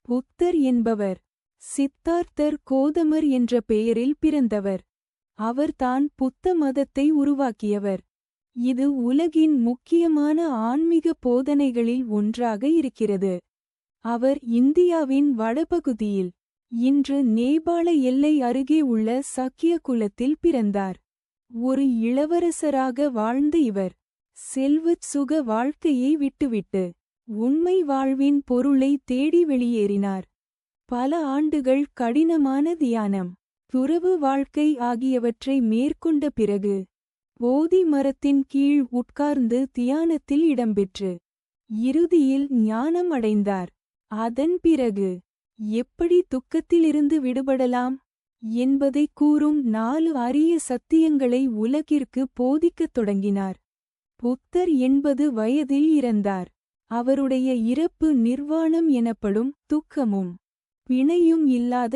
புத்தர் என்பவர் சித்தார்த்தர் கோதமர் என்ற பெயரில் பிறந்தவர். அவர்தான் புத்த மதத்தை உருவாக்கியவர். இது உலகின் முக்கியமான ஆன்மீக போதனைகளில் ஒன்றாக இருக்கிறது. அவர் இந்தியாவின் வடபகுதியில் இன்று நேபாள எல்லை அருகே உள்ள சக்கிய குலத்தில் பிறந்தார். ஒரு இளவரசராக வாழ்ந்த இவர் செல்வச் சுக வாழ்க்கையை விட்டுவிட்டு உண்மை வாழ்வின் பொருளை தேடி வெளியேறினார். பல ஆண்டுகள் கடினமான தியானம், துறவு வாழ்க்கை ஆகியவற்றை மேற்கொண்ட பிறகு போதி மரத்தின் கீழ் உட்கார்ந்து தியானத்தில் இடம்பெற்று இறுதியில் ஞானம் அடைந்தார். அதன் பிறகு எப்படி துக்கத்திலிருந்து விடுபடலாம் என்பதை கூறும் 4 அரிய சத்தியங்களை உலகிற்கு போதிக்கத் தொடங்கினார். புத்தர் 80 வயதில் இறந்தார். அவருடைய இறப்பு நிர்வாணம் எனப்படும் துக்கமும் பிணையும் இல்லாத